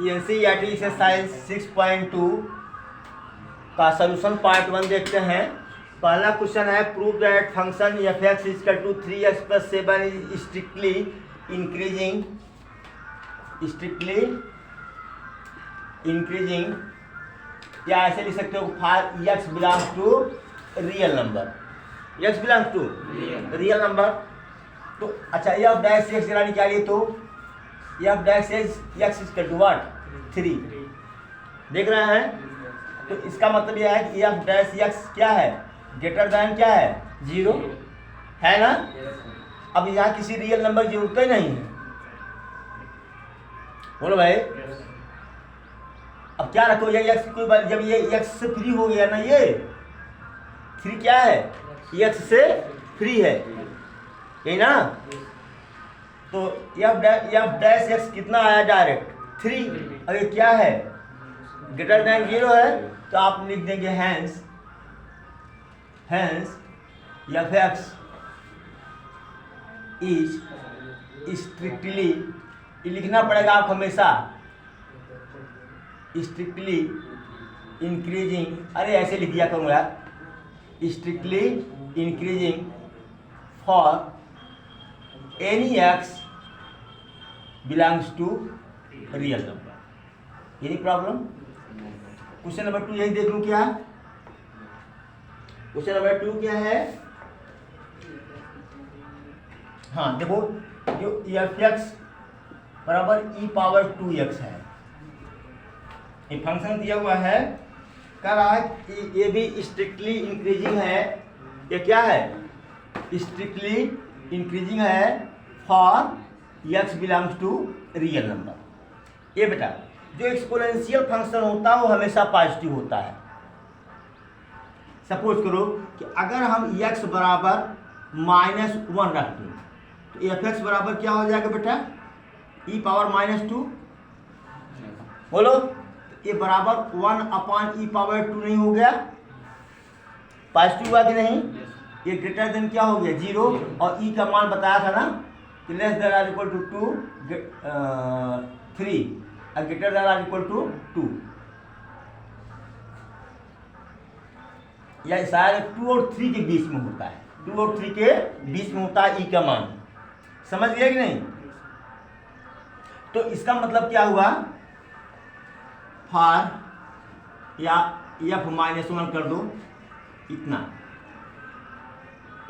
NCERT exercise 6.2 का solution part 1 देखते हैं। पहला क्वेश्चन है, prove that function f x equal to 3x + 7 is strictly increasing, या ऐसे लिख सकते हो for x belongs to real number, x belongs to real number. तो अच्छा, एफ डैश एक्स गिरा निकालिए, तो f dash x equal to what 3 देख रहे हैं। तो इसका मतलब यह है कि एफ डैश एक्स क्या है, ग्रेटर दैन क्या है 0 है ना। अब यहाँ किसी रियल नंबर की जरूरत ही नहीं है, बोलो भाई। अब क्या रखो ये एक्स, कोई बात, जब ये एक्स से फ्री हो गया ना, ये 3 क्या है एक्स से फ्री है, यही ना। तो एफ डैश एक्स कितना आया डायरेक्ट 3, और ये क्या है ग्रेटर दैन 0 है, तो आप लिख देंगे hence f x is strictly, लिखना पड़ेगा आप हमेशा, स्ट्रिक्टली इंक्रीजिंग, अरे ऐसे लिख दिया करूँगा यार, strictly increasing for any x belongs to real number. Any problem? Question number 2 यही देख लूँ क्या। क्वेश्चन नंबर 2 क्या है, हाँ देखो, जो एफ एक्स बराबर e⁻2x है, ये फंक्शन दिया हुआ है, कह रहा है कि ये भी स्ट्रिक्टली इंक्रीजिंग है। ये क्या है, स्ट्रिक्टली इंक्रीजिंग है for x belongs to real number. ये बेटा, जो एक्सपोनेंशियल फंक्शन होता है वो हमेशा पॉजिटिव होता है। सपोज करो कि अगर हम x बराबर -1 रख दें, तो एफ एक्स बराबर क्या हो जाएगा बेटा, e⁻²। बोलो, ये बराबर 1/e⁻² नहीं हो गया, पॉजिटिव हुआ कि नहीं। ये ग्रेटर देन क्या हो गया 0, और e का मान बताया था ना कि less than or equal to 2 3 और greater than or equal to 2, या शायद 2 और 3 के बीच में होता है, 2 और 3 के बीच में होता है e का मान। समझ गए कि नहीं। तो इसका मतलब क्या हुआ, फार या f-1 कर दो इतना,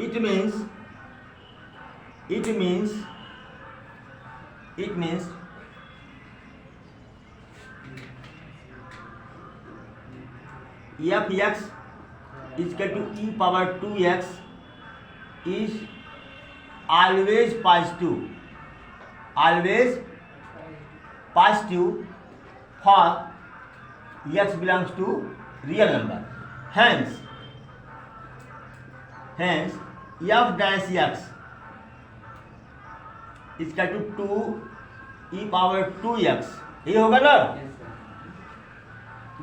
it means f x equal to e⁻2x is always positive for x belongs to real number. Hence f dash x is equal to 2e⁻2x, ये होगा ना,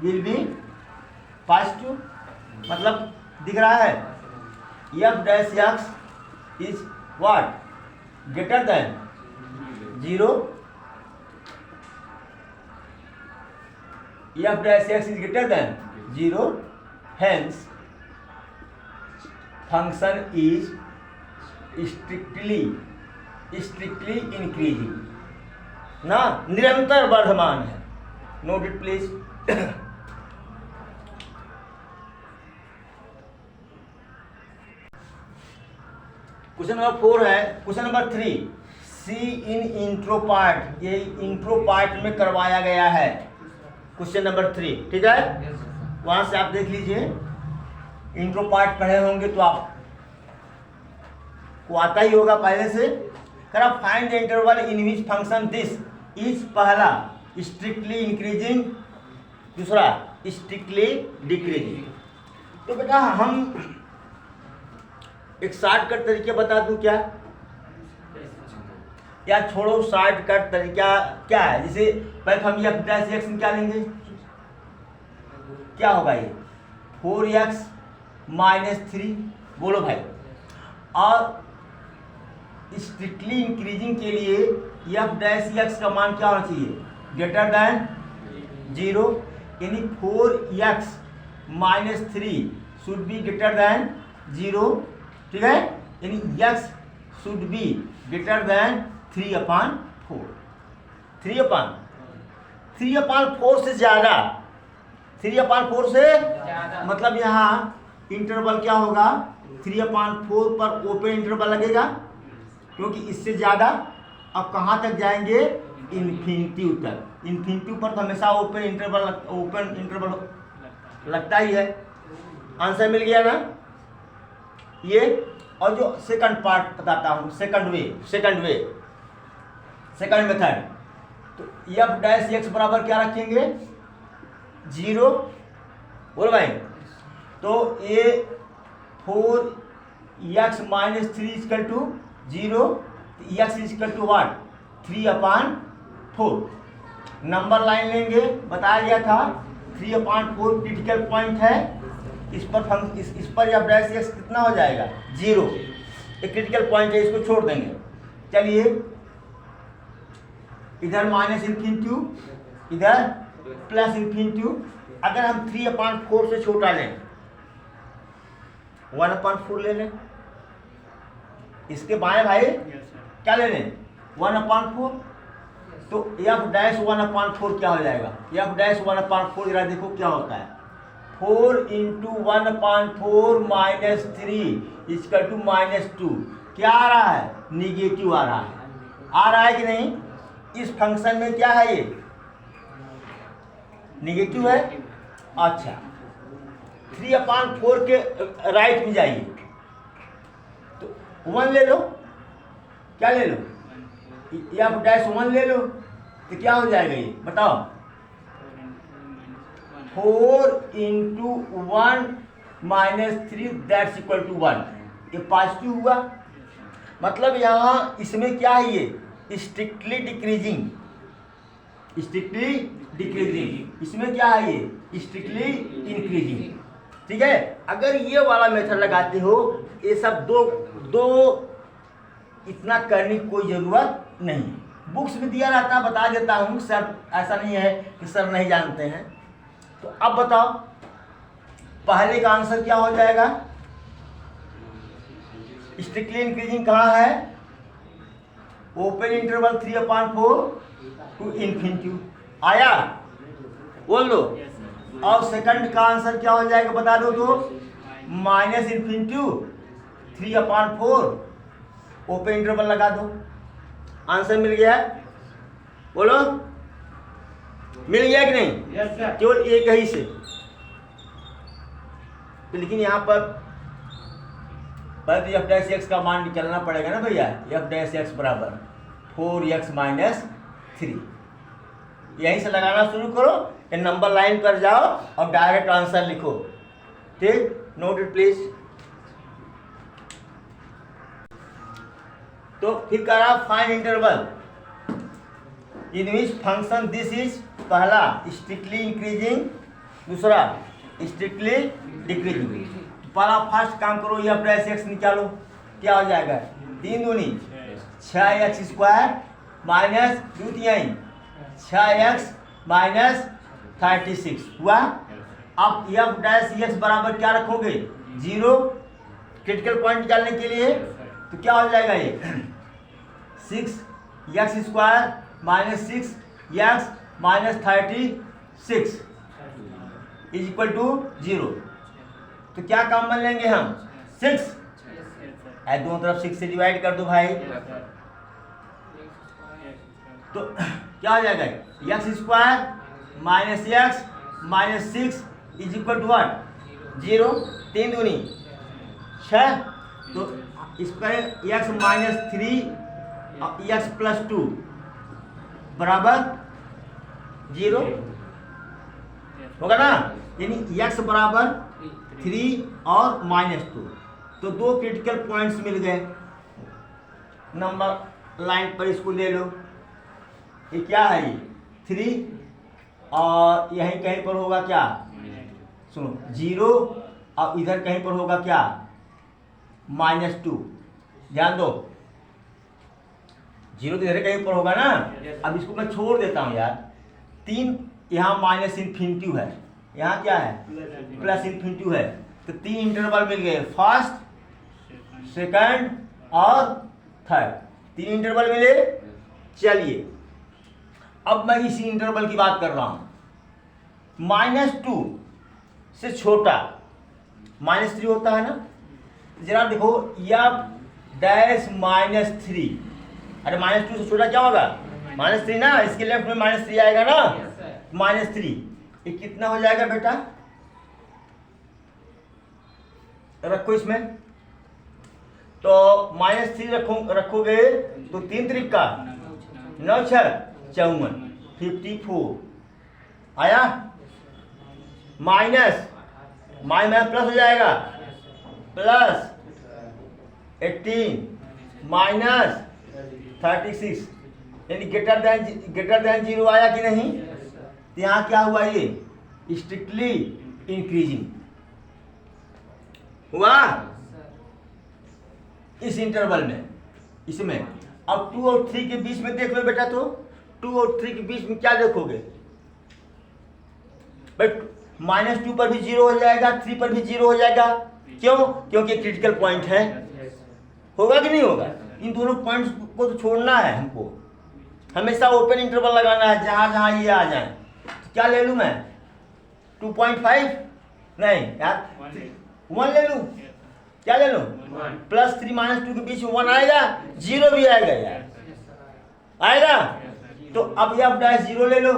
will be positive। मतलब दिख रहा है f dash x is what greater than 0, f dash x is greater than 0, hence function is strictly increasing, ना निरंतर वर्धमान है। Note it please. Question number 4 है, question number 3 see in intro part, ये इंट्रो पार्ट में करवाया गया है क्वेश्चन नंबर 3, ठीक है। वहां से आप देख लीजिए, इंट्रो पार्ट पढ़े होंगे तो आप को आता ही होगा पहले से। करा find the interval in which function this is, पहला स्ट्रिक्टली इंक्रीजिंग, दूसरा स्ट्रिक्टली डिक्रीजिंग। तो बेटा हम एक शॉर्टकट तरीके बता दूं क्या, या छोड़ो, शॉर्टकट तरीका क्या है, जैसे पहले हम एफ डैश एक्स निकालेंगे, क्या होगा ये 4x - 3, बोलो भाई। और स्ट्रिक्टली इंक्रीजिंग के लिए एफ डैश एक्स का मान क्या होना चाहिए ग्रेटर देन 0, यानी 4x minus 3 should be greater than 0, ठीक है, यानी x should be greater than 3/4, 3/4 से ज़्यादा, 3/4 से मतलब यहाँ इंटरवल क्या होगा, 3/4 पर ओपन इंटरवल लगेगा, क्योंकि इससे ज़्यादा अब कहाँ तक जाएंगे, इन्फिनिटी तक। इन्फिनिटी पर तो हमेशा ओपन इंटरवल लगता ही है। आंसर मिल गया ना ये। और जो सेकंड पार्ट बताता हूँ, सेकंड मेथड, तो f' बराबर क्या रखेंगे, 0, बोलो भाई। तो ये 4x minus 3 equal to 0, x equal to what, 3/4। Number line लेंगे, बताया गया था 3/4 क्रिटिकल पॉइंट है। इस पर या डैश x कितना हो जाएगा, 0, एक क्रिटिकल पॉइंट है, इसको छोड़ देंगे। चलिए इधर माइनस इन्फिनिटी, इधर प्लस इन्फिनिटी। अगर हम 3/4 से छोटा लें, 1/4 ले लें, इसके बाएं भाई क्या ले लें, 1/4। तो f' 1/4 क्या हो जाएगा, f' 1/4 जरा देखो क्या होता है, 4 × 1/4 माइनस 3 इक्वल टू -2। क्या आ रहा है, निगेटिव आ रहा है कि नहीं। इस फंक्शन में क्या है, ये निगेटिव है। अच्छा, 3/4 के राइट में जाइए, तो 1 ले लो, क्या ले लो, f' 1 ले लो, तो क्या हो जाएगा ये बताओ, 4 × 1 माइनस 3 दैट्स इक्वल टू 1। ये पॉजिटिव हुआ, मतलब यहाँ इसमें क्या है, ये स्ट्रिक्टली डिक्रीजिंग, इसमें क्या है, ये स्ट्रिक्टली इंक्रीजिंग, ठीक है। अगर ये वाला मेथड लगाते हो, ये सब दो इतना करने की कोई ज़रूरत नहीं। बुक्स में दिया रहता, बता देता हूँ सर, ऐसा नहीं है कि सर नहीं जानते हैं। तो अब बताओ पहले का आंसर क्या हो जाएगा, स्ट्रिक्टली इंक्रीजिंग कहाँ है, ओपन इंटरवल 3/4 टू इन्फिनिटी आया, बोल लो। और सेकंड का आंसर क्या हो जाएगा बता दो तो, माइनस इन्फिनिटी 3/4 ओपन इंटरवल लगा दो। आंसर मिल गया, बोलो मिल गया कि नहीं, केवल एक ही से। तो लेकिन यहाँ पर पहले तो f' का मान निकलना पड़ेगा ना भैया, f' बराबर 4x माइनस 3। यहीं से लगाना शुरू करो, ये नंबर लाइन पर जाओ और डायरेक्ट आंसर लिखो, ठीक, नोट इट प्लीज। तो फिर करा find interval in which function this is, पहला स्ट्रिक्टली इंक्रीजिंग, दूसरा स्ट्रिक्टली डिक्रीजिंग। तो पहला फर्स्ट काम करो, f' निकालो, क्या हो जाएगा, 3 दूनी 6x² माइनस 6x माइनस 36 हुआ। अब f' बराबर क्या रखोगे, 0, क्रिटिकल पॉइंट निकालने के लिए। तो क्या हो जाएगा ये 6x² minus 6x minus 36 is equal to 0। तो क्या काम बन लेंगे हम, 6, दोनों तरफ 6 से डिवाइड कर दो भाई। तो क्या हो जाएगा, x² minus x minus 6 is equal to what, 0, 3 दूनी 6। तो इस पर x माइनस 3 x प्लस 2 बराबर 0 होगा ना, यानी x बराबर 3 और -2। तो दो क्रिटिकल पॉइंट्स मिल गए। नंबर लाइन पर इसको ले लो, ये क्या है, ये 3 और यहीं कहीं पर होगा क्या, सुनो 0, और इधर कहीं पर होगा क्या, -2। ध्यान दो, 0 तो इधर कहीं पर होगा ना। अब इसको मैं छोड़ देता हूँ यार, 3 यहाँ माइनस इन्फिनिटी है, यहाँ क्या है प्लस इन्फिनिटी है, तो 3 इंटरवल मिल गए, फर्स्ट सेकंड और थर्ड, 3 इंटरवल मिले। चलिए अब मैं इसी इंटरवल की बात कर रहा हूं, -2 से छोटा -3 होता है ना, जरा देखो f -3, अरे -2 से छोटा क्या होगा -3 ना, इसके लेफ्ट में -3 आएगा ना, -3, ये कितना हो जाएगा बेटा, रखो इसमें, तो -3 रखोगे तो 3 3 का 9 6 54, 54 आया, माइनस प्लस हो जाएगा, प्लस 18 माइनस 36, यानी ग्रेटर देन 0 आया कि नहीं। तो यहाँ क्या हुआ, ये स्ट्रिक्टली इंक्रीजिंग हुआ इस इंटरवल में, इसमें। अब 2 और 3 के बीच में देख लो बेटा, तो 2 और 3 के बीच में क्या देखोगे बट -2 पर भी 0 हो जाएगा, 3 पर भी 0 हो जाएगा, क्यों, क्योंकि क्रिटिकल पॉइंट है, होगा कि नहीं होगा। इन दोनों पॉइंट्स को तो छोड़ना है हमको, हमेशा ओपन इंटरवल लगाना है, जहां जहां ये आ जाए। तो क्या ले लूं मैं, 2.5 नहीं यार 1 ले लूं, क्या ले लूं, +3 -2 के बीच में 1 आएगा, 0 भी आएगा यार, आएगा। तो अब f'0 ले लो,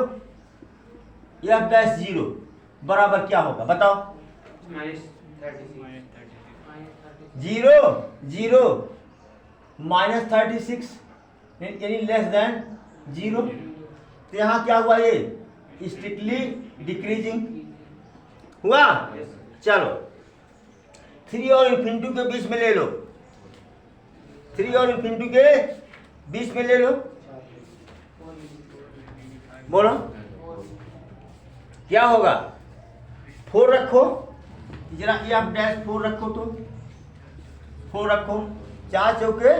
f'0 बराबर क्या होगा बताओ, 0 0 -36 यानी लेस देन 0। तो यहाँ क्या हुआ, ये स्ट्रिक्टली डिक्रीजिंग हुआ। चलो 3 और इन्फिनिटी के बीच में ले लो, 3 और इन्फिनिटी के बीच में ले लो, बोलो क्या होगा, 4 रखो, जरा f'4 रखो, तो 4 रखो, 4 चौके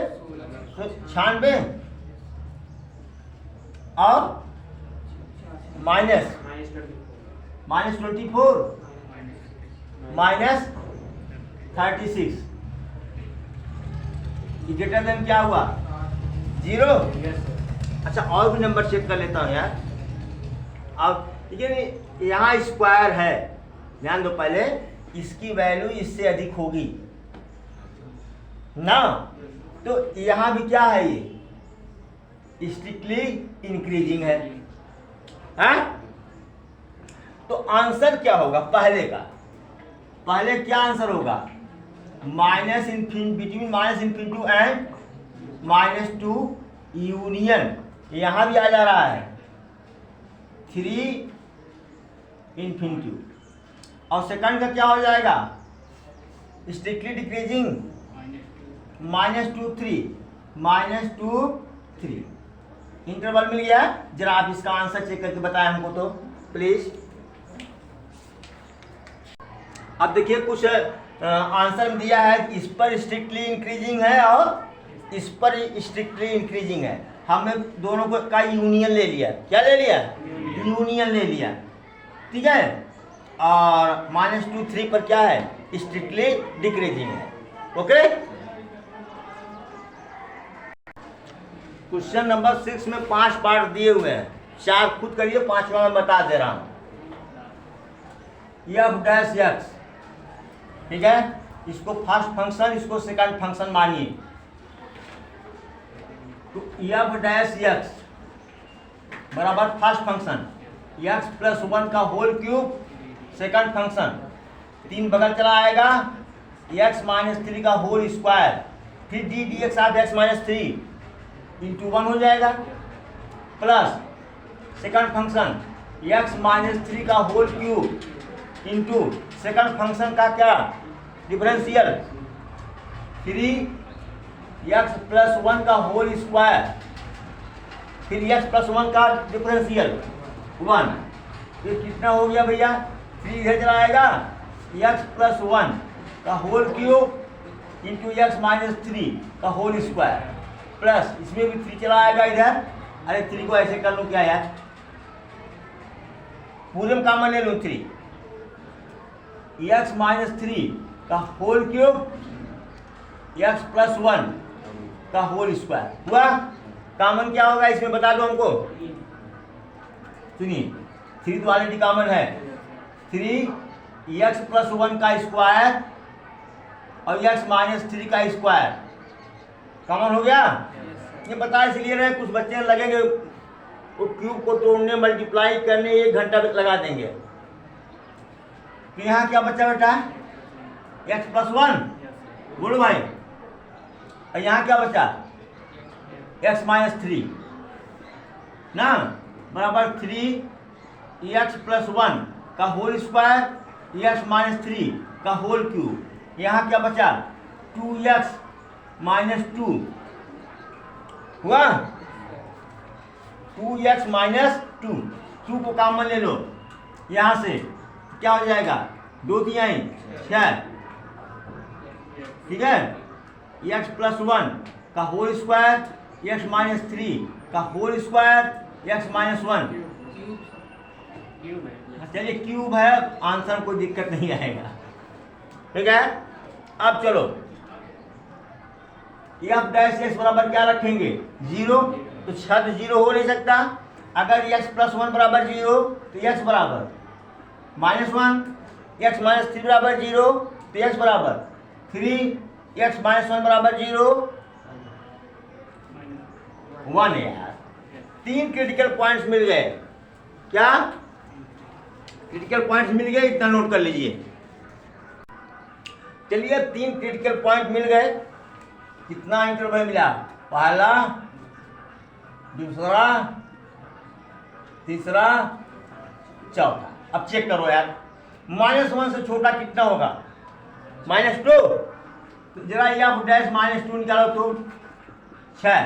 96 और -24 -36, ग्रेटर देन क्या हुआ 0। अच्छा और भी नंबर चेक कर लेता हूँ यार, अब ठीक है, यहाँ स्क्वायर है, ध्यान दो, पहले इसकी वैल्यू इससे अधिक होगी ना, तो यहाँ भी क्या है, ये स्ट्रिक्टली इंक्रीजिंग है, हैं? तो आंसर क्या होगा पहले का, पहले क्या आंसर होगा, बिटवीन -∞ एंड -2 यूनियन, यहां भी आ जा रहा है 3 ∞, और सेकंड का क्या हो जाएगा, स्ट्रिक्टली डिक्रीजिंग -2 3 इंटरवल मिल गया। जरा आप इसका आंसर चेक करके बताएं हमको तो प्लीज। अब देखिए कुछ आंसर दिया है, इस पर स्ट्रिक्टली इंक्रीजिंग है और इस पर स्ट्रिक्टली इंक्रीजिंग है, हमने दोनों को का यूनियन ले लिया, क्या ले लिया, यूनियन ले लिया, ठीक है। और -2 3 पर क्या है, स्ट्रिक्टली डिक्रीजिंग है, ओके। क्वेश्चन नंबर 6 में 5 पार्ट दिए हुए हैं, 4 खुद करिए, 5वां मैं बता दे रहा हूं। f'(x), ठीक है, इसको फर्स्ट फंक्शन, इसको सेकंड फंक्शन मानिए। तो f'(x) बराबर फर्स्ट फंक्शन x+1 का होल क्यूब, सेकंड फंक्शन 3 बगल चला आएगा, x-3 का होल स्क्वायर, फिर ddx ऑफ x-3 इंटू 1 हो जाएगा, प्लस सेकंड फंक्शन x-3 का whole cube into second function का क्या डिफरेंशियल 3x+1 का होल स्क्वायर, फिर x+1 का डिफरेंशियल 1, ये कितना हो गया भैया, 3 इधर चला आएगा, x+1 का होल क्यूब इंटू x-3 का होल स्क्वायर, प्लस इसमें भी 3 चला आएगा इधर, अरे 3 को ऐसे कर लो क्या यार, पूरे में कॉमन ले लूँ 3, x माइनस 3 का होल क्यूब x प्लस 1 का होल स्क्वायर हुआ। कॉमन क्या होगा इसमें बता दो हमको। सुनिए 3 तो ऑलरेडी कॉमन है, 3x प्लस 1 का स्क्वायर और x माइनस 3 का स्क्वायर कॉमन हो गया। ये बता इसलिए रहे कुछ बच्चे लगेंगे वो क्यूब को तोड़ने मल्टीप्लाई करने 1 घंटा लगा देंगे। तो यहाँ क्या बच्चा बेटा x प्लस 1 बोलो भाई, और यहाँ क्या बचा x माइनस 3 ना बराबर 3x प्लस 1 का होल स्क्वायर x माइनस 3 का होल क्यूब। यहाँ क्या बचा 2x माइनस 2 हुआ, 2x माइनस 2 को कॉमन ले लो यहाँ से, क्या हो जाएगा 2 तिहाई 6, ठीक है। x प्लस 1 का होल स्क्वायर x माइनस 3 का होल स्क्वायर x माइनस 1, चलिए क्यूब है, आंसर कोई दिक्कत नहीं आएगा, ठीक है। अब चलो f डैश x बराबर क्या रखेंगे 0, तो छत 0 हो नहीं सकता। अगर x प्लस 1 बराबर 0 तो x बराबर माइनस 1, x माइनस 3 बराबर 0 तो x बराबर 3, x माइनस 1 बराबर 0 1 है यार। 3 क्रिटिकल पॉइंट्स मिल गए, क्या क्रिटिकल पॉइंट्स मिल गए, इतना नोट कर लीजिए। चलिए 3 क्रिटिकल पॉइंट मिल गए, कितना इंटरवल मिला, पहला, दूसरा, तीसरा, चौथा। अब चेक करो यार -1 से छोटा कितना होगा -2, तो जरा f डैश -2 निकालो तो 6,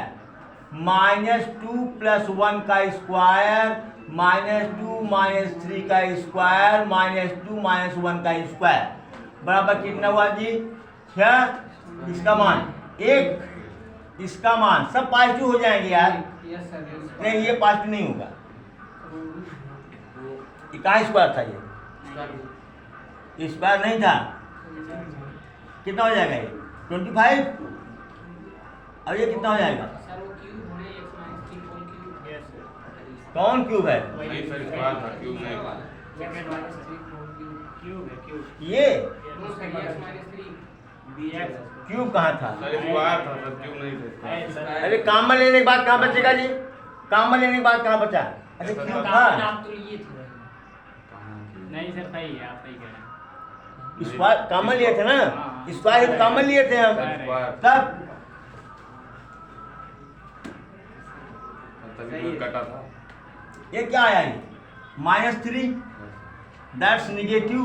-2 प्लस 1 का स्क्वायर -2 -3 का स्क्वायर -2 -1 का स्क्वायर बराबर कितना हुआ जी 6। इसका मान 1, इसका मान सब पॉजिटिव हो जाएंगे यार। नहीं ये पॉजिटिव नहीं होगा, ये कहाँ स्क्वायर था, ये स्क्वायर नहीं था। कितना हो जाएगा ये 25, अब ये कितना हो जाएगा, कौन क्यूब है ये क्यूब कहाँ था, अरे कॉमन लेने के बाद कहाँ बचेगा जी, कॉमन लेने के बाद कहाँ बचा, अरे क्यूब था नहीं सर सही है, आप सही कह रहे हैं। स्क्वायर कॉमन लिए थे ना, स्क्वायर कॉमन लिए थे हम तब कटा था। ये क्या आया ये -3 दैट्स निगेटिव,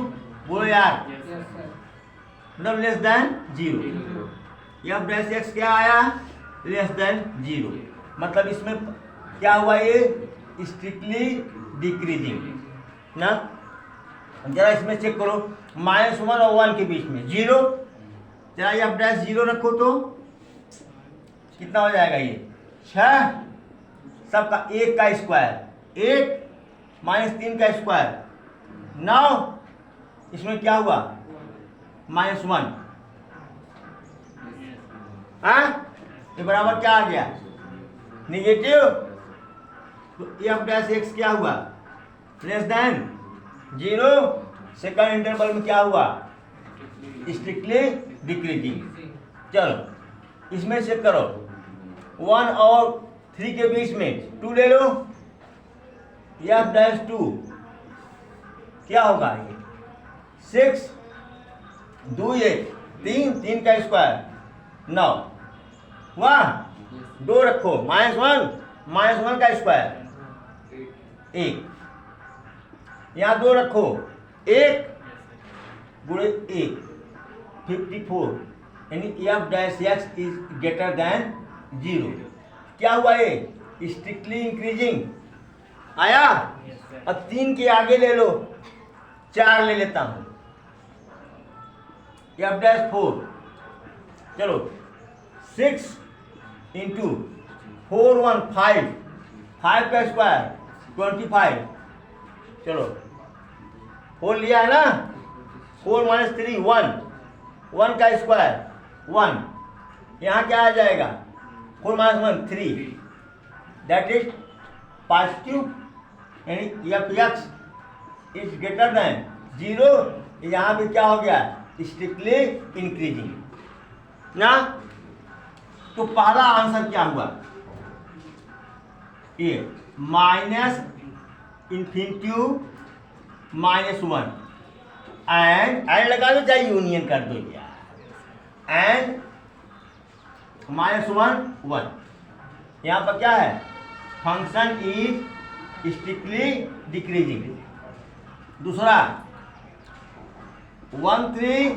बोलो यार मतलब less than 0। f dash x क्या आया लेस देन 0, मतलब इसमें क्या हुआ ये स्ट्रिक्टली डिक्रीजिंग ना। जरा इसमें चेक करो -1 और 1 के बीच में 0, जरा f डैश 0 रखो तो कितना हो जाएगा ये 6, सबका 1 का स्क्वायर 1 -3 का स्क्वायर 9, इसमें क्या हुआ -1, हाँ ये बराबर क्या आ गया निगेटिव, तो f डैश x क्या हुआ लेस देन 0। सेकंड इंटरवल में क्या हुआ स्ट्रिक्टली डिक्रीजिंग। चलो इसमें चेक करो 1 और 3 के बीच में 2 ले लो, f डैश 2 क्या होगा ये 6 2 1 3 का स्क्वायर 9, वाह 2 रखो -1 का स्क्वायर 1, यहाँ 2 रखो 1 गुणे 1 54, यानी f dash x is greater then 0। क्या हुआ ये स्ट्रिक्टली इंक्रीजिंग आया। अब 3 के आगे ले लो, 4 ले लेता हूं f डैश 4, चलो 6 इंटू 4 1 5 का स्क्वायर 25, चलो 4 लिया है ना, 4 माइनस 3 1, 1 का स्क्वायर 1, यहाँ क्या आ जाएगा 4 माइनस 1 3, दैट इज पॉजिटिव, यानी F x is greater then 0। यहाँ पे क्या हो गया, स्ट्रिक्टली इंक्रीजिंग ना। तो पहला आंसर क्या हुआ, ये माइनस इन्फिनिटी -1 एंड लगा दो, चाहे यूनियन कर दो यार, एंड -1 1। यहाँ पर क्या है, फंक्शन इज स्ट्रिक्टली डिक्रीजिंग। दूसरा 1 3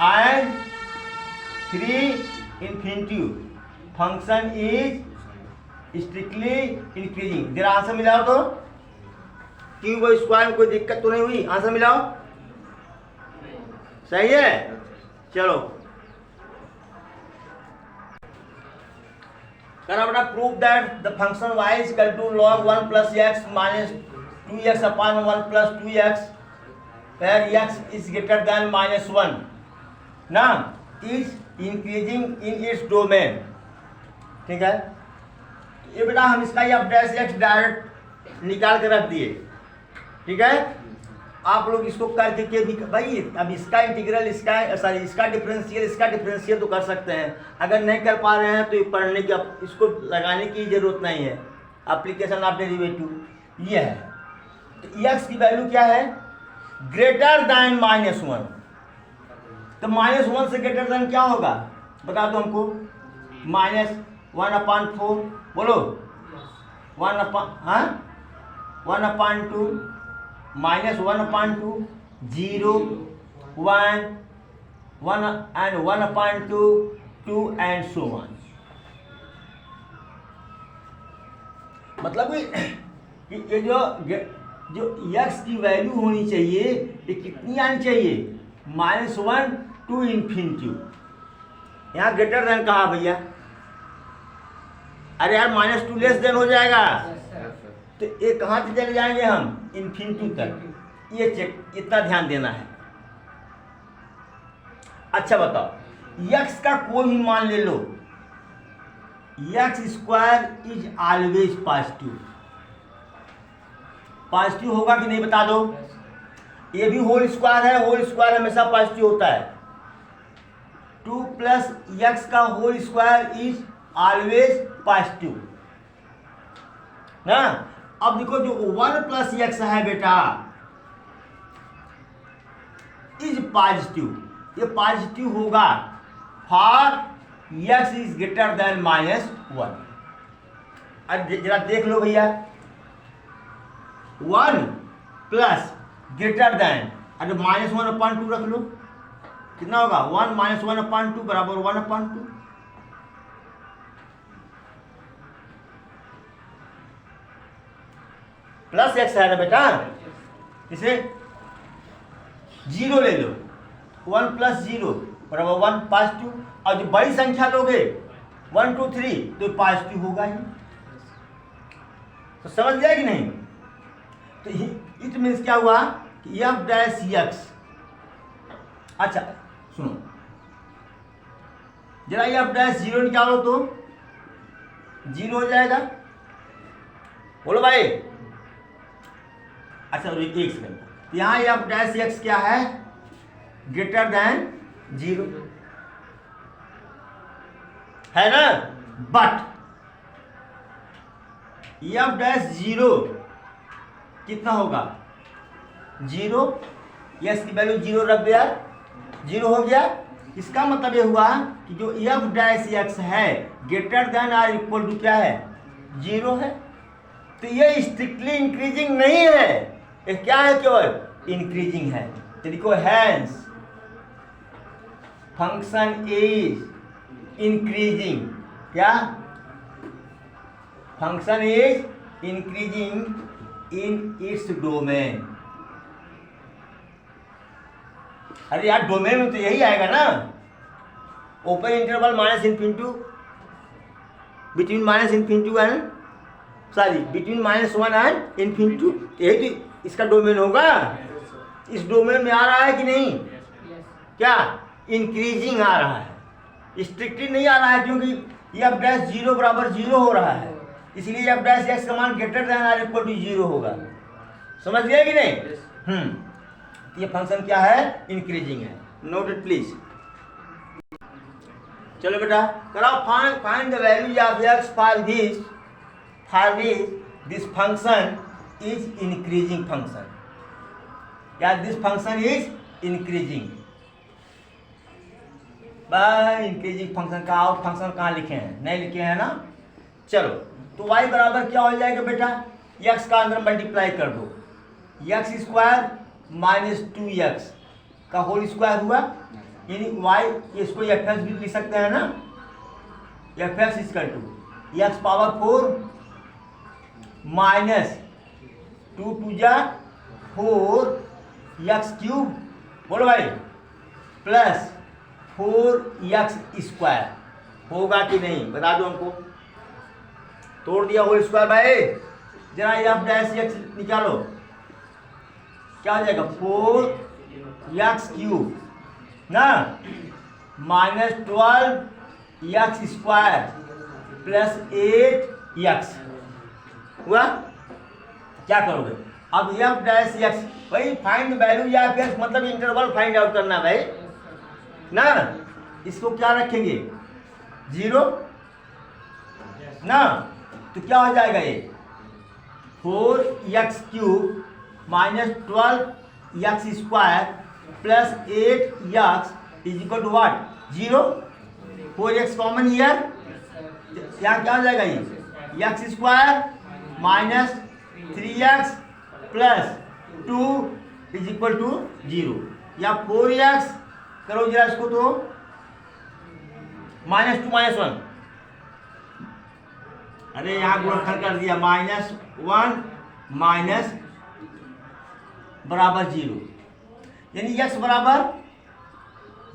and 3 infinity, function is strictly increasing. जरा आंसर मिलाओ तो, क्यों वो स्क्वायर में कोई दिक्कत तो नहीं हुई, आंसर मिलाओ, सही है। चलो करना prove that the function y is equal to log 1 plus x minus 2x upon 1 plus 2x where x is greater than -1 ना is increasing in its domain। ठीक है, ये बेटा हम इसका ही अब डैश एक्स डायरेक्ट निकाल के रख दिए। ठीक है, आप लोग इसको करके के भी भाई, अब इसका इंटीग्रल, इसका सॉरी इसका डिफरेंशियल तो कर सकते हैं। अगर नहीं कर पा रहे हैं तो पढ़ने की, इसको लगाने की ज़रूरत नहीं है। एप्लीकेशन ऑफ डेरिवेटिव ये है। तो एक्स की वैल्यू क्या है, ग्रेटर दैन -1। तो -1 से ग्रेटर दैन क्या होगा बता दो हमको, -1/4 बोलो, 1/2 -1/2 0 1 1 and 1/2 2 and so on। मतलब कि ये जो x की वैल्यू होनी चाहिए ये कितनी आनी चाहिए, -1 to इन्फिनिटी। यहाँ ग्रेटर देन कहा भैया, अरे यार -2 लेस देन हो जाएगा, तो ये कहाँ से चले जाएंगे हम, इन्फिनिटी तक। ये चेक, इतना ध्यान देना है। अच्छा बताओ, x का कोई भी मान ले लो, x square is always positive. Positive होगा कि नहीं बता दो, ये भी होल स्क्वायर है, होल स्क्वायर हमेशा पॉजिटिव होता है। 2 प्लस x का whole square is always positive ना। अब देखो जो 1 प्लस x है बेटा इज पॉजिटिव, ये पॉजिटिव होगा for x is greater than -1। अब जरा देख लो भैया, 1 प्लस ग्रेटर देन, अरे -1/2 रख लो, कितना होगा 1 - 1/2 बराबर 1/2। प्लस x है ना बेटा, इसे 0 ले लो, 1 प्लस 0 बराबर 1 पॉजिटिव। और जो बड़ी संख्या लोगे 1 2 3 तो पॉजिटिव होगा ही। तो समझ गया कि नहीं। तो इट मीन्स क्या हुआ कि एफ डैश एक्स, अच्छा सुनो जरा एफ डैश 0 निकालो तो 0 हो जाएगा, बोलो भाई। अच्छा एक सेकंड, यहाँ एफ डैश एक्स क्या है, ग्रेटर देन 0 है ना। बट एफ डैश 0 कितना होगा 0, यस की वैल्यू 0 रख दिया, 0 हो गया। इसका मतलब ये हुआ कि जो एफ डैश एक्स है ग्रेटर देन और इक्वल टू क्या है 0 है। तो ये स्ट्रिक्टली इंक्रीजिंग नहीं है, ये क्या है, केवल इंक्रीजिंग है। तो देखो हैंस फंक्शन इज इंक्रीजिंग, क्या function is increasing in its domain. अरे यार डोमेन में तो यही आएगा ना, open interval -∞ between -∞ and sorry between -1 and ∞, यही तो इसका डोमेन होगा, इस डोमेन में आ रहा है कि नहीं? क्या इंक्रीजिंग आ रहा है, स्ट्रिक्टली नहीं आ रहा है, क्योंकि एफ डैश 0 बराबर 0 हो रहा है, इसलिए एफ डैश एक्स का मान greater than or equal to 0 होगा। समझ गए कि नहीं? ये फंक्शन क्या है? इंक्रीजिंग है। Note it please. चलो बेटा कराओ, find the value of x for which this function is increasing function, या this function is increasing. Increasing function का आउट फंक्शन कहाँ लिखे हैं? नहीं लिखे हैं ना। चलो तो y बराबर क्या हो जाएगा बेटा? x का अंदर मल्टीप्लाई कर दो, x स्क्वायर माइनस 2x का होल स्क्वायर हुआ, यानी y, इसको एफ एक्स भी लिख सकते हैं ना, f x equal to x power 4 minus 2 2 जा 4 एक्स क्यूब, बोलो भाई, प्लस 4x स्क्वायर। होगा कि नहीं बता दो हमको। तोड़ दिया होल स्क्वायर भाई, जरा एफ डैश एक्स निकालो, क्या हो जाएगा? 4x क्यूब ना minus 12x square plus 8x हुआ। क्या करोगे अब? एफ डैश एक्स, भाई फाइंड वैल्यू ऑफ एक्स मतलब इंटरवल फाइंड आउट करना भाई ना। इसको क्या रखेंगे? 0 ना, तो क्या हो जाएगा ये? 4x cube minus 12x square plus 8x is equal to what? 0। 4x common here, यहाँ क्या हो जाएगा? ये x square minus 3x plus 2 is equal to 0, या 4x करो जरा इसको, तो माइनस 2 माइनस 1, अरे यहाँ गुणनखंड कर दिया, माइनस 1 माइनस बराबर 0, यानी x बराबर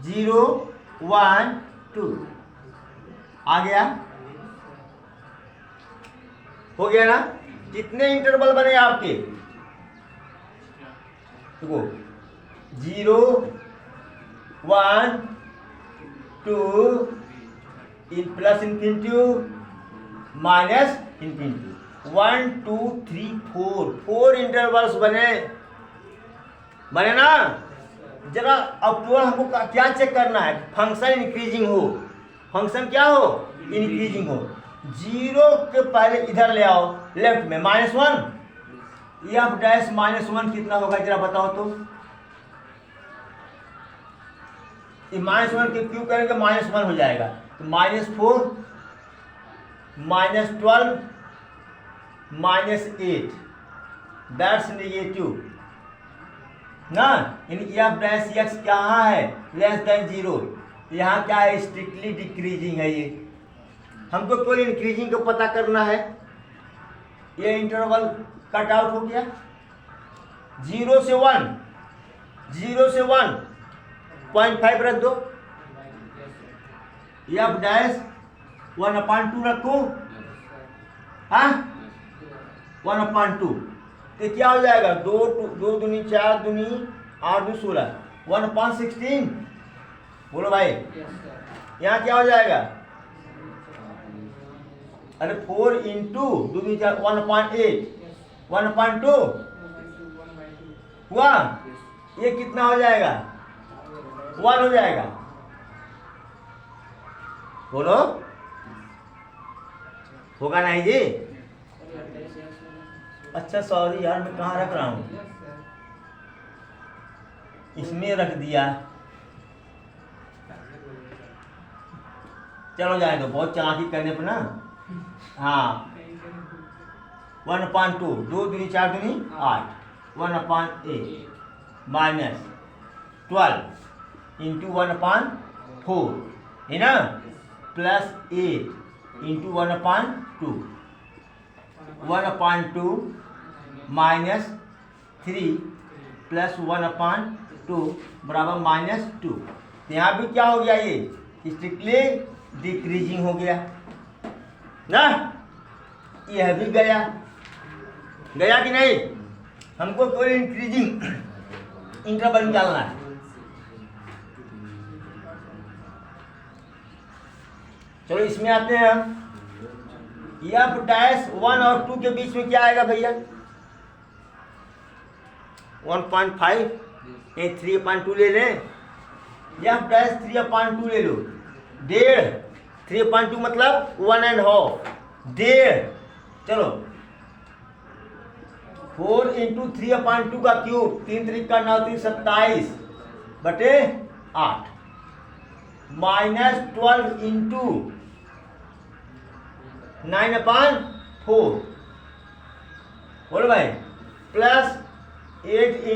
0 1 2 आ गया। हो गया ना? कितने इंटरवल बने आपके? देखो 0 1 2 इन plus infinity minus infinity, 1 2 3 4 intervals बने ना। जरा अब तो हमको क्या चेक करना है? फंक्शन इंक्रीजिंग हो, फंक्शन क्या हो? इंक्रीजिंग हो। 0 के पहले इधर ले आओ, लेफ्ट में -1, एफ डैश -1 कितना होगा जरा बताओ तो। -1 के क्यों करेंगे? -1 हो जाएगा, तो -4 -12 -8 दैट्स नेगेटिव ना, यानी एफ डैश एक्स कहाँ है? Less than 0। यहाँ क्या है? स्ट्रिक्टली डिक्रीजिंग है। ये हमको केवल इंक्रीजिंग को पता करना है। ये इंटरवल कट आउट हो गया, 0 से 1 0.5 रख दो, एफ डैश 1/2 रखो, हाँ 1/2, तो क्या हो जाएगा? 2 दूनी 4 दूनी 8 2 16, 1/16। बोलो भाई, यहाँ क्या हो जाएगा? अरे 4 इंटू 2 दूनी 4 1/8, 1/2 हुआ। ये कितना हो जाएगा? 1 हो जाएगा। बोलो, होगा नहीं जी? अच्छा सॉरी यार, मैं कहाँ रख रहा हूँ? इसमें रख दिया। चलो जाए दो, बहुत चालाकी करने पर ना। हाँ 1/2, 2 दूनी 4 दूनी 8, 1/8 माइनस 12 इंटू 1/4 है ना, प्लस 8 इंटू 1/2, 1/2 माइनस 3 प्लस 1/2 बराबर -2। तो यहाँ भी क्या हो गया? ये स्ट्रिक्टली डिक्रीजिंग हो गया ना। यह भी गया कि नहीं? हमको केवल इंक्रीजिंग इंटरवल निकालना है। चलो इसमें आते हैं हम। एफ डैश 1 और 2 के बीच में क्या आएगा भैया? 1.5 ये 3/2 ले लें। एफ डैश 3/2 ले लो। 1.5 3/2 मतलब 1.5 1.5। चलो 4 × 3/2 का क्यूब 3 3 का 9 3 27 बटे 8 -12 × 9/4 बोलो भाई प्लस 8 ×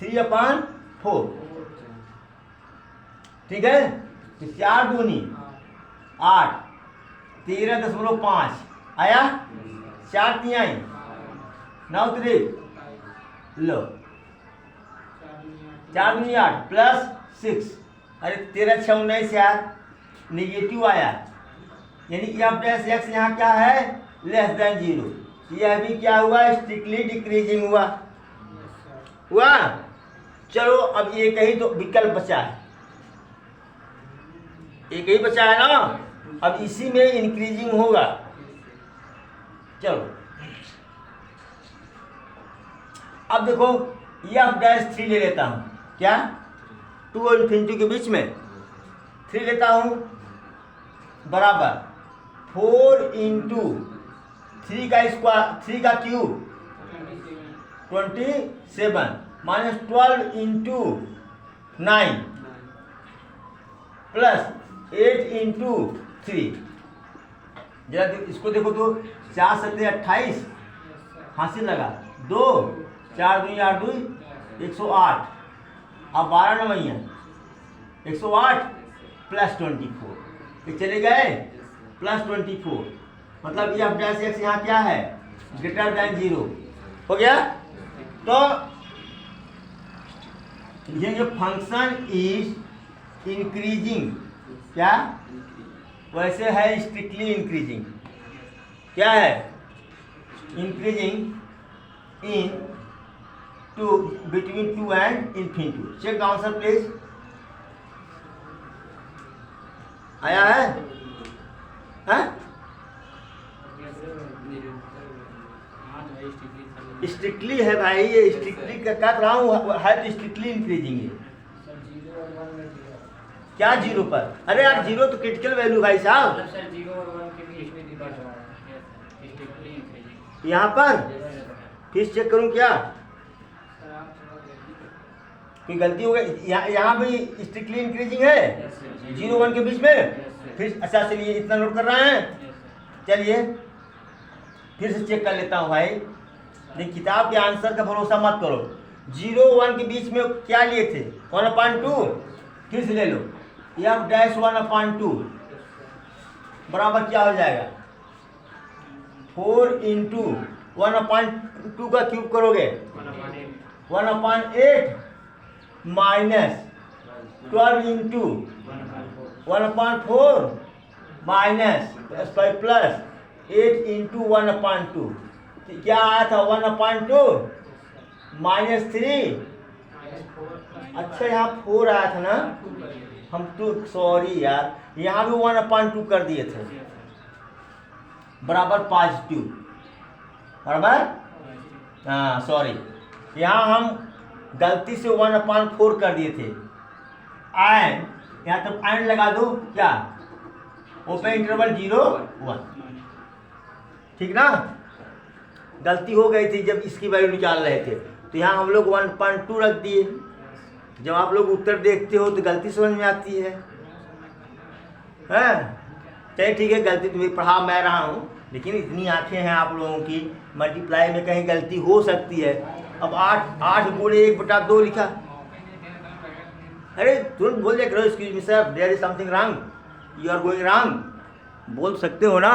3/4 ठीक है। तो 4 दूनी 8 13.5 आया। 4 तिहाई 9 3 लो 4 दूनी 8 प्लस 6 अरे 13 6 19 यार निगेटिव आया यानी कि एफ डैश एक्स यहाँ क्या है लेस देन 0। यह भी क्या हुआ स्ट्रिक्टली डिक्रीजिंग हुआ। चलो अब एक ही तो विकल्प बचा है, एक ही बचा है ना। अब इसी में इंक्रीजिंग होगा। चलो अब देखो एफ डैश 3 ले लेता हूं। क्या 2 और इन्फिनिटी के बीच में 3 लेता हूं बराबर 4 × 3 का स्क्वायर 3 का क्यूब 27 -12 × 9 प्लस 8 × 3। जरा इसको देखो तो 4 7 28 हासिल लगा 2 4 2 8 2 108 अब 12 नवैया 108 प्लस 24 ये चले गए प्लस 24 मतलब एफ डैश एक्स यहाँ क्या है ग्रेटर देन 0 हो गया। तो ये फंक्शन इज इंक्रीजिंग क्या वैसे है स्ट्रिक्टली इंक्रीजिंग क्या है increasing in to between 2 and infinity. Check the answer please. आया है स्ट्रिक्टली है भाई ये स्ट्रिक्टली का रहा हूँ है तो स्ट्रिक्टली इंक्रीजिंग है। क्या 0 पर? अरे यार 0 तो क्रिटिकल वैल्यू भाई साहब। यहाँ पर फिर चेक करूँ क्या कोई गलती हो गई? यहाँ भी स्ट्रिक्टली इंक्रीजिंग है 0 1 के बीच में। फिर अच्छा चलिए इतना नोट कर रहे हैं। चलिए फिर से चेक कर लेता हूँ भाई। लेकिन किताब के आंसर का भरोसा मत करो। 0 1 के बीच में क्या लिए थे 1/2 फिर से ले लो एफ डैश 1/2 बराबर क्या हो जाएगा 4 × 1/2 का क्यूब करोगे 1/8 माइनस 12 × 1/4 माइनस प्लस 8 × 1/2 क्या आया था 1/2 -3 अच्छा यहाँ 4 आया था ना हम तो सॉरी यार यहाँ भी 1/2 कर दिए थे बराबर पॉजिटिव बराबर हाँ सॉरी यहाँ हम गलती से 1/4 कर दिए थे। एंड यहाँ तक एंड लगा दो क्या ओपन इंटरवल 0 1 ठीक ना। गलती हो गई थी जब इसकी वैल्यू निकाल रहे थे तो यहाँ हम लोग 1/2 रख दिए। जब आप लोग उत्तर देखते हो तो गलती समझ में आती है चलिए ठीक है गलती तुम्हें पढ़ा मैं रहा हूँ लेकिन इतनी आंखें हैं आप लोगों की मल्टीप्लाई में कहीं गलती हो सकती है। अब 8 गुणे 1/2 लिखा अरे तुरंत बोल दिया करो excuse me sir there is something wrong you are going wrong बोल सकते हो ना।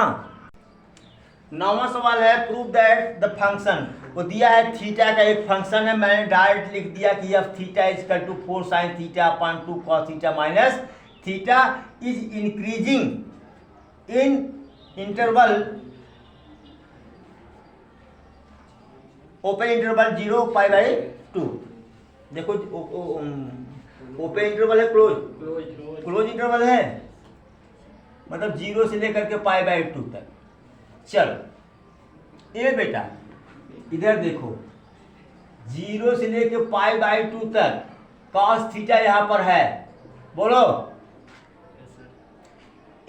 9वां सवाल है प्रूव दैट द फंक्शन वो दिया है थीटा का एक फंक्शन है। मैंने डायरेक्ट लिख दिया कि f theta is equal to 4 sin θ/2 cos θ minus theta is increasing in interval open interval 0 π/2। देखो ओपन इंटरवल है क्लोज, क्लोज इंटरवल है, मतलब 0 से लेकर के π/2 तक। चलो ये बेटा इधर देखो, 0 से लेकर π/2 तक cos थीटा यहां पर है, बोलो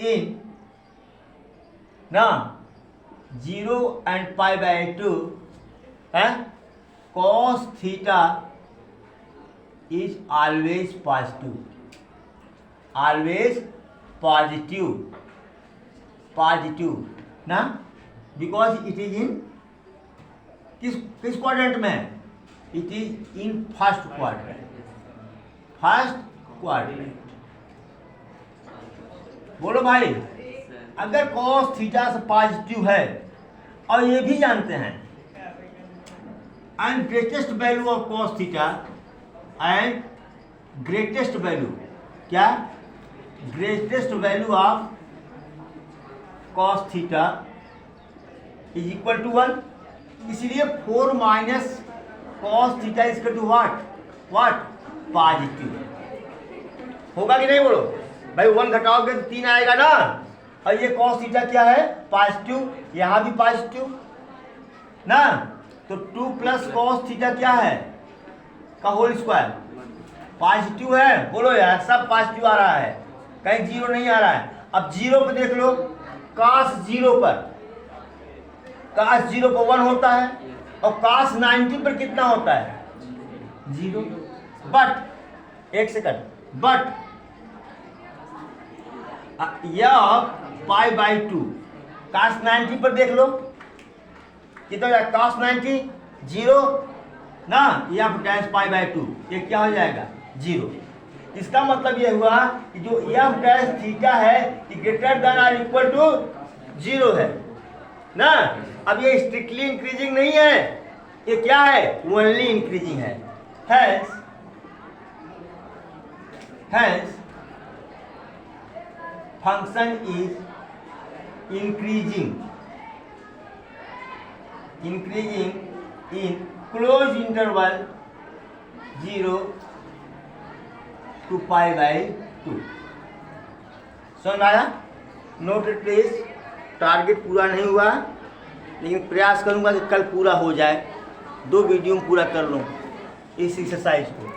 इन ना 0 and π/2 है, cos theta is always positive, always positive ना, because it is in किस क्वाड्रेंट में, it is in first quadrant. बोलो भाई, अगर cos थीटा से पॉजिटिव है और ये भी जानते हैं and greatest value of cos theta and greatest value क्या, greatest value of cos theta is equal to 1, इसलिए 4 minus cos theta is equal to what positive. होगा कि नहीं बोलो भाई, 1 घटाओगे तो 3 आएगा ना, और ये cos थीटा क्या है पॉजिटिव, यहाँ भी पॉजिटिव ना, तो 2 प्लस cos थीटा क्या है का होल स्क्वायर पॉजिटिव है। बोलो यार, सब पॉजिटिव आ रहा है, कहीं 0 नहीं आ रहा है। अब 0 पे देख लो, cos 0 पर 1 होता है और cos 90 पर कितना होता है 0। बट एक सेकंड, बट यह π/2 cos 90 पर देख लो कितना हो जाएगा, cos 90 0 ना, यह डैश π/2 ये क्या हो जाएगा 0। इसका मतलब ये हुआ कि जो एफ डैश थीटा है कि ग्रेटर देन और इक्वल टू 0 है ना। अब ये स्ट्रिक्टली इंक्रीजिंग नहीं है, ये क्या है ओनली इंक्रीजिंग है। Hence function is increasing in close interval 0 to π/2। समझ आया? Note it please. टारगेट पूरा नहीं हुआ, लेकिन प्रयास करूंगा कि कल पूरा हो जाए, 2 वीडियो में पूरा कर लूँ इस एक्सरसाइज को।